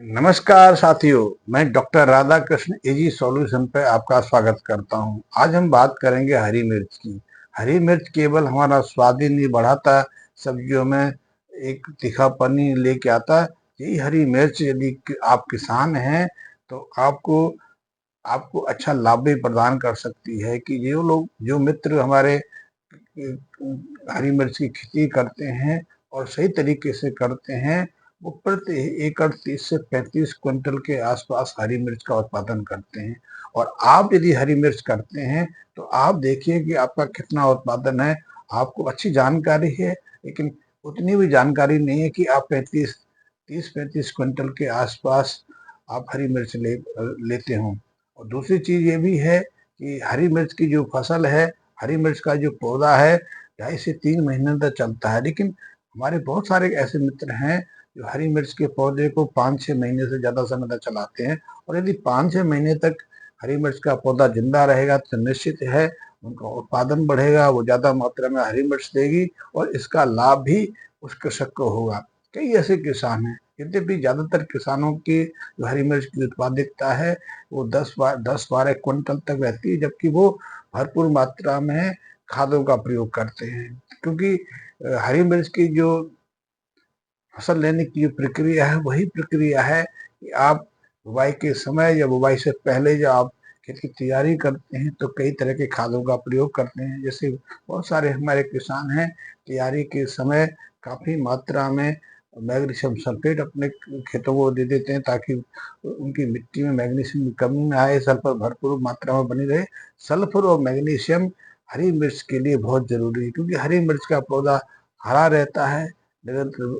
नमस्कार साथियों, मैं डॉक्टर राधाकृष्ण एजी सॉल्यूशन पे आपका स्वागत करता हूं। आज हम बात करेंगे हरी मिर्च की। हरी मिर्च केवल हमारा स्वाद ही नहीं बढ़ाता, सब्जियों में एक तीखापन ही लेके आता। यही हरी मिर्च यदि आप किसान हैं तो आपको आपको अच्छा लाभ भी प्रदान कर सकती है कि जो मित्र हमारे हरी मिर्च की खेती करते हैं और सही तरीके से करते हैं, वो प्रति एकड़ 30 से 35 क्विंटल के आसपास हरी मिर्च का उत्पादन करते हैं। और आप यदि हरी मिर्च करते हैं तो आप देखिए कि आपका कितना उत्पादन है। आपको अच्छी जानकारी है, लेकिन उतनी भी जानकारी नहीं है कि आप 30-35 क्विंटल के आसपास आप हरी मिर्च लेते हों। और दूसरी चीज़ ये भी है कि हरी मिर्च की जो फसल है, हरी मिर्च का जो पौधा है 2.5 से 3 महीने तक चलता है, लेकिन हमारे बहुत सारे ऐसे मित्र हैं जो हरी मिर्च के पौधे को 5-6 महीने से ज़्यादा समय तक चलाते हैं। और यदि 5-6 महीने तक हरी मिर्च का पौधा जिंदा रहेगा तो निश्चित है उनका उत्पादन बढ़ेगा, वो ज़्यादा मात्रा में हरी मिर्च देगी और इसका लाभ भी उस कृषक को होगा। कई ऐसे किसान हैं, यद्यपि ज़्यादातर किसानों की जो हरी मिर्च की उत्पादकता है वो 10-12 क्विंटल तक रहती है, जबकि वो भरपूर मात्रा में खादों का प्रयोग करते हैं। क्योंकि हरी मिर्च की जो फसल लेने की जो प्रक्रिया है वही प्रक्रिया है कि आप बुवाई के समय या बुवाई से पहले जब आप खेत की तैयारी करते हैं तो कई तरह के खादों का प्रयोग करते हैं। जैसे बहुत सारे हमारे किसान हैं, तैयारी के समय काफ़ी मात्रा में मैग्नीशियम सल्फेट अपने खेतों को दे देते हैं ताकि उनकी मिट्टी में मैग्नीशियम की कमी ना आए, सल्फर भरपूर मात्रा में बनी रहे। सल्फर और मैग्नीशियम हरी मिर्च के लिए बहुत ज़रूरी है, क्योंकि हरी मिर्च का पौधा हरा रहता है, निरंतर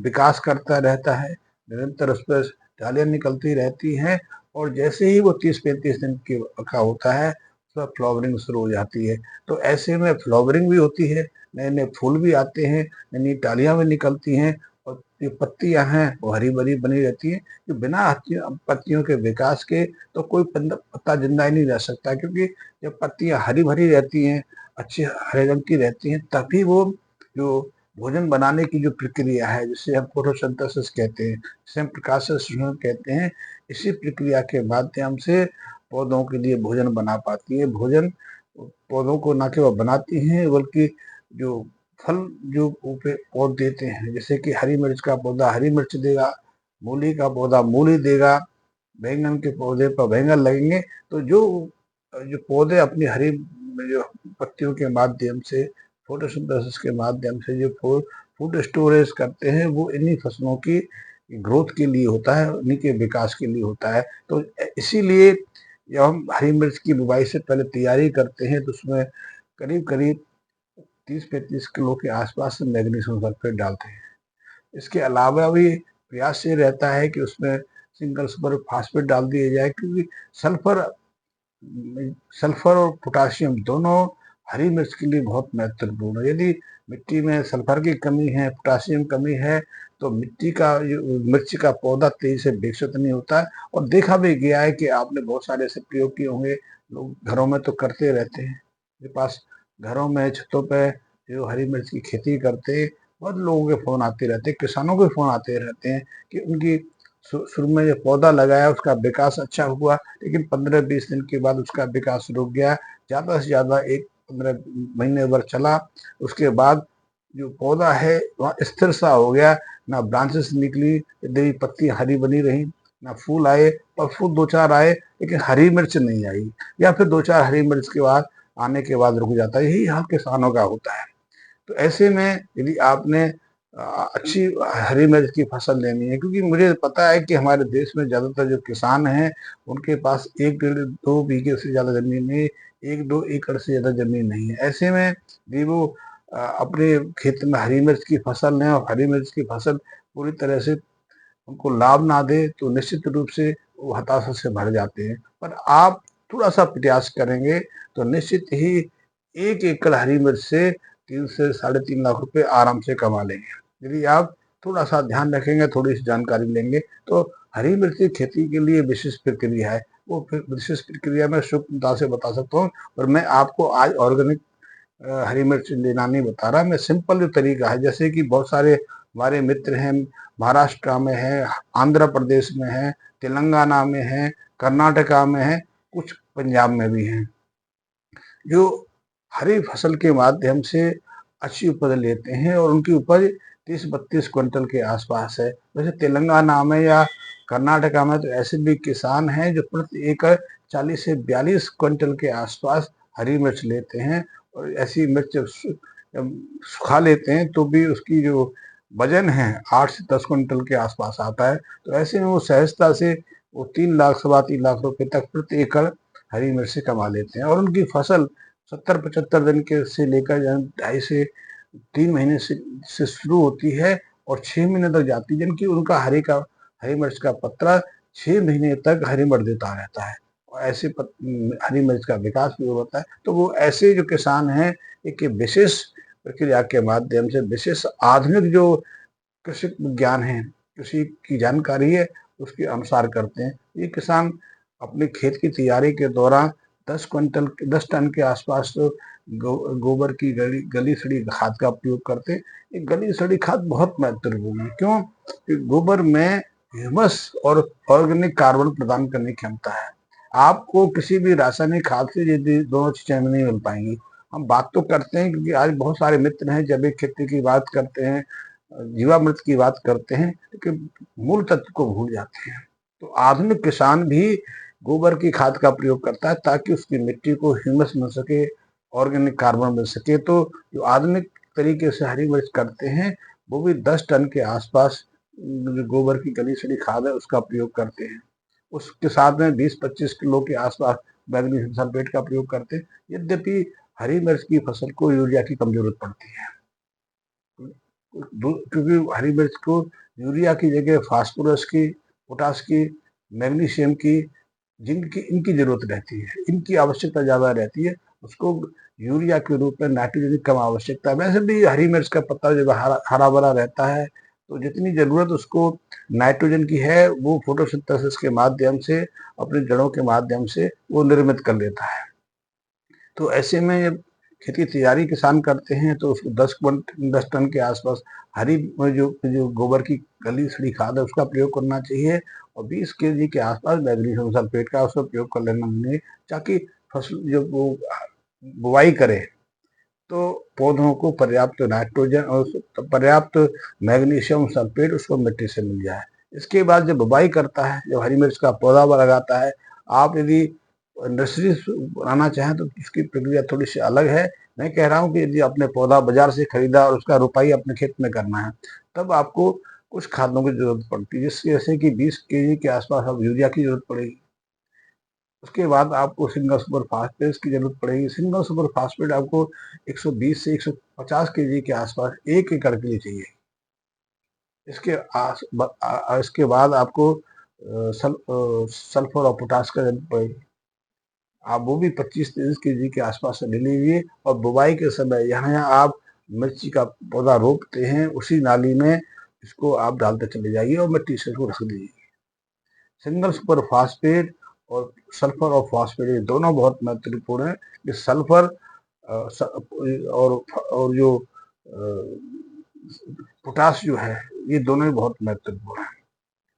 विकास करता रहता है, निरंतर उस पर डालियाँ निकलती रहती हैं और जैसे ही वो 30-35 दिन का होता है, उसमें फ्लावरिंग शुरू हो जाती है। तो ऐसे में फ्लावरिंग भी होती है, नए-नए फूल भी आते हैं, नई-नई डालियाँ भी निकलती हैं और जो पत्तियाँ हैं वो हरी-भरी बनी रहती हैं। कि बिना पत्तियों के विकास के तो कोई पत्ता जिंदा ही नहीं रह सकता, क्योंकि जब पत्तियाँ हरी-भरी रहती हैं, अच्छे हरे रंग की रहती हैं, तभी वो जो भोजन बनाने की जो प्रक्रिया है, जिसे हम फोटोसिंथेसिस कहते हैं, जिसे हम प्रकाश संश्लेषण कहते हैं, इसी प्रक्रिया के माध्यम से पौधों के लिए भोजन बना पाती है। भोजन पौधों को न केवल बनाती हैं बल्कि जो फल जो पौध देते हैं, जैसे कि हरी मिर्च का पौधा हरी मिर्च देगा, मूली का पौधा मूली देगा, बैंगन के पौधे पर बैंगन लगेंगे। तो जो जो पौधे अपनी हरी जो पत्तियों के माध्यम से फोटोसिंथेसिस के माध्यम से जो फूड स्टोरेज करते हैं, वो इन्हीं फसलों की ग्रोथ के लिए होता है, उन्हीं के विकास के लिए होता है। तो इसीलिए जब हम हरी मिर्च की बुवाई से पहले तैयारी करते हैं तो उसमें करीब करीब 30-35 किलो के आसपास मैग्नीशियम सल्फेट डालते हैं। इसके अलावा भी प्रयास ये रहता है कि उसमें सिंगल सुपर फास्फेट डाल दिया जाए, क्योंकि सल्फर सल्फर और पोटाशियम दोनों हरी मिर्च के लिए बहुत महत्वपूर्ण है। यदि मिट्टी में सल्फर की कमी है, पोटाशियम कमी है, तो मिट्टी का जो मिर्च का पौधा तेजी से विकसित नहीं होता है। और देखा भी गया है कि आपने बहुत सारे ऐसे प्रयोग किए होंगे, लोग घरों में तो करते रहते हैं। मेरे पास घरों में छतों पे जो हरी मिर्च की खेती करते हैं, बहुत लोगों के फ़ोन आते रहते हैं, किसानों के फ़ोन आते रहते हैं कि उनकी शुरू में जो पौधा लगाया उसका विकास अच्छा हुआ, लेकिन 15-20 दिन के बाद उसका विकास रुक गया। ज़्यादा से ज़्यादा 1-15 महीने भर चला, उसके बाद जो पौधा है वहाँ स्थिर सा हो गया, ना ब्रांचेस निकली, यद्यपि पत्तियाँ हरी बनी रहीं, ना फूल आए, और फूल 2-4 आए लेकिन हरी मिर्च नहीं आई, या फिर 2-4 हरी मिर्च के बाद आने के बाद रुक जाता है। यही हाल किसानों का होता है। तो ऐसे में यदि आपने अच्छी हरी मिर्च की फसल लेनी है, क्योंकि मुझे पता है कि हमारे देश में ज़्यादातर जो किसान हैं उनके पास 1-1.5-2 बीघे से ज़्यादा ज़मीन नहीं, 1-2 एकड़ से ज़्यादा ज़मीन नहीं है। ऐसे में भी वो अपने खेत में हरी मिर्च की फसल लें और हरी मिर्च की फसल पूरी तरह से उनको लाभ ना दे तो निश्चित रूप से वो हताशा से भर जाते हैं। पर आप थोड़ा-सा प्रयास करेंगे तो निश्चित ही 1 एकड़ हरी मिर्च से 3 से साढ़े 3 लाख रुपए आराम से कमा लेंगे। यदि आप थोड़ा-सा ध्यान रखेंगे, थोड़ी-सी जानकारी लेंगे, तो हरी मिर्च की खेती के लिए विशेष प्रक्रिया है। वो फिर विशेष प्रक्रिया मैं सूक्ष्मता से बता सकता हूँ, और मैं आपको आज ऑर्गेनिक हरी मिर्च लेना नहीं बता रहा, मैं सिंपल जो तरीका है, जैसे कि बहुत सारे हमारे मित्र हैं, महाराष्ट्र में है, आंध्र प्रदेश में है, तेलंगाना में है, कर्नाटका में है, कुछ पंजाब में भी हैं, जो हरी फसल के माध्यम से अच्छी उपज लेते हैं और उनकी उपज 30-32 क्विंटल के आसपास है। वैसे तेलंगाना में या कर्नाटका में तो ऐसे भी किसान हैं जो प्रति एकड़ 40 से 42 क्विंटल के आसपास हरी मिर्च लेते हैं, और ऐसी मिर्च सुखा लेते हैं तो भी उसकी जो वजन है 8 से 10 क्विंटल के आसपास आता है। तो ऐसे में वो सहजता से वो 3 लाख, सवा 3 लाख रुपए तक प्रति एकड़ हरी मिर्च से कमा लेते हैं, और उनकी फसल 70-75 दिन के से लेकर 2.5 से 3 महीने से शुरू होती है और 6 महीने तक जाती है, जिनकी उनका हरी मिर्च का पत्ता 6 महीने तक हरी मिर्च देता रहता है, और ऐसे हरी मिर्च का विकास भी होता है। तो वो ऐसे जो किसान हैं, एक विशेष प्रक्रिया के माध्यम से विशेष आधुनिक जो कृषि विज्ञान है, कृषि की जानकारी है, उसके अनुसार करते हैं। ये किसान अपने खेत की तैयारी के दौरान 10 टन के आसपास तो गोबर की गली सड़ी खाद का प्रयोग करते हैं। ये गली सड़ी खाद बहुत महत्वपूर्ण है। क्यों? गोबर में ह्यूमस और ऑर्गेनिक कार्बन प्रदान करने की क्षमता है। आपको किसी भी रासायनिक खाद से ये दोनों चीजें नहीं मिल पाएंगी। हम बात तो करते हैं क्योंकि आज बहुत सारे मित्र हैं, जैविक खेती की बात करते हैं, जीवामृत की बात करते हैं, लेकिन मूल तत्व को भूल जाते हैं। तो आधुनिक किसान भी गोबर की खाद का प्रयोग करता है ताकि उसकी मिट्टी को ह्यूमस मिल सके, ऑर्गेनिक कार्बन मिल सके। तो जो आधुनिक तरीके से हरी मिर्च करते हैं, वो भी 10 टन के आसपास जो गोबर की गली सड़ी खाद है उसका प्रयोग करते हैं। उसके साथ में 20-25 किलो के आसपास मैग्नीशियम सल्फेट का प्रयोग करते हैं। यद्यपि हरी मिर्च की फसल को यूरिया की कम जरूरत पड़ती है, क्योंकि हरी मिर्च को यूरिया की जगह फास्फोरस की, पोटास की, मैग्नीशियम की, जिंक की, इनकी जरूरत रहती है, इनकी आवश्यकता ज्यादा रहती है। उसको यूरिया के रूप में नाइट्रोजन की कम आवश्यकता है। वैसे भी हरी मिर्च का पत्ता जब हरा भरा रहता है तो जितनी जरूरत उसको नाइट्रोजन की है वो फोटोसिंथेसिस के माध्यम से, अपनी जड़ों के माध्यम से वो निर्मित कर लेता है। तो ऐसे में जब खेती की तैयारी किसान करते हैं तो उसको 10 टन के आसपास हरी जो जो गोबर की गली सड़ी खाद है उसका प्रयोग करना चाहिए, और 20 केजी के आसपास मैग्नीशियम सल्फेट का उसका प्रयोग कर लेना चाहिए, ताकि फसल जब वो बुवाई करे तो पौधों को पर्याप्त नाइट्रोजन और पर्याप्त मैग्नीशियम सल्फेट उसको मिट्टी से मिल जाए। इसके बाद जब बुवाई करता है, जब हरी मिर्च का पौधा लगाता है, आप यदि नर्सरी बनाना चाहें तो उसकी प्रक्रिया थोड़ी सी अलग है। मैं कह रहा हूँ कि यदि आपने पौधा बाजार से खरीदा और उसका रोपाई अपने खेत में करना है, तब आपको कुछ खादों की जरूरत पड़ती है, जिससे जैसे कि 20 केजी के आसपास अब यूरिया की जरूरत पड़ेगी। उसके बाद आपको सिंगल सुपर फास्फेट की जरूरत पड़ेगी। सिंगल सुपर फास्फेट आपको 120 से 150 केजी के आसपास 1 एकड़ के लिए चाहिए। इसके बाद आपको सल्फर और पोटास का जरूरत पड़ेगी। आप वो भी 25-30 केजी के आसपास से ले लीजिए, और बुवाई के समय यहाँ आप मिर्ची का पौधा रोपते हैं उसी नाली में इसको आप डालते चले जाइए और मिट्टी से इसको रख दीजिए। सिंगल सुपर फास्फेट और सल्फर और फास्फेट ये दोनों बहुत महत्वपूर्ण है। ये सल्फर और जो पोटास जो है, ये दोनों ही बहुत महत्वपूर्ण है।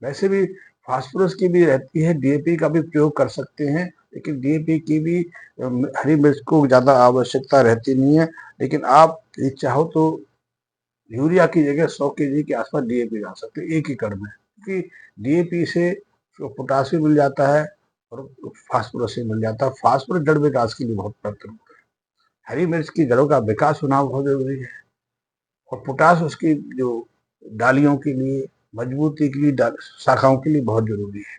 वैसे भी फास्फोरस की भी रहती है, डीएपी का भी प्रयोग कर सकते हैं, लेकिन डीएपी की भी हरी मिर्च को ज्यादा आवश्यकता रहती नहीं है। लेकिन आप ये चाहो तो यूरिया की जगह 100 केजी के आसपास डीएपी डाल सकते हैं 1 एकड़ में, क्योंकि डीएपी से पोटास भी मिल जाता है और फास्फोरस भी मिल जाता है। फास्फोरस जड़ विकास के लिए बहुत महत्वपूर्ण है। हरी मिर्च की जड़ों का विकास होना बहुत जरूरी है, और पोटास उसकी जो डालियों के लिए, मजबूती के लिए, शाखाओं के लिए बहुत जरूरी है।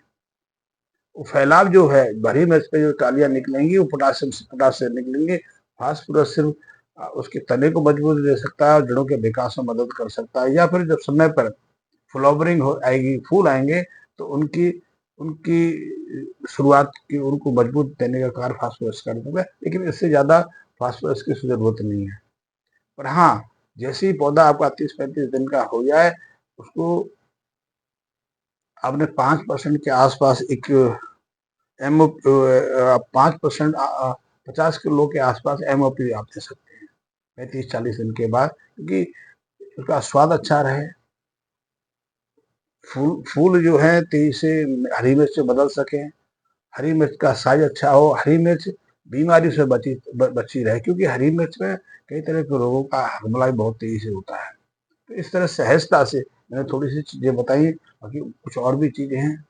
वो फैलाव जो है, हरी मिर्च पे जो टालियां निकलेंगी वो पोटास से निकलेंगे। फास्फोरस सिर्फ उसके तने को मजबूत दे सकता है और जड़ों के विकास में मदद कर सकता है, या फिर जब समय पर फ्लावरिंग हो आएगी, फूल आएंगे, तो उनकी उनकी शुरुआत की उनको मजबूत देने का कार्य फास्फोरस कर देगा। लेकिन इससे ज्यादा फास्फोरस की जरूरत नहीं है। पर हाँ, जैसे ही पौधा आपका 30-35 दिन का हो जाए, उसको आपने 5% के आसपास एक एमओ 5%, 50 किलो के आसपास एमओपी आप दे सकते हैं 35-40 दिन के बाद, क्योंकि उसका स्वाद अच्छा रहे, फूल जो है तेजी से हरी मिर्च से बदल सकें, हरी मिर्च का साइज अच्छा हो, हरी मिर्च बीमारी से बची रहे, क्योंकि हरी मिर्च में कई तरह के रोगों का हमला बहुत तेजी से होता है। तो इस तरह सहजता से मैंने थोड़ी सी चीजें बताई, बाकी कुछ और भी चीजें हैं।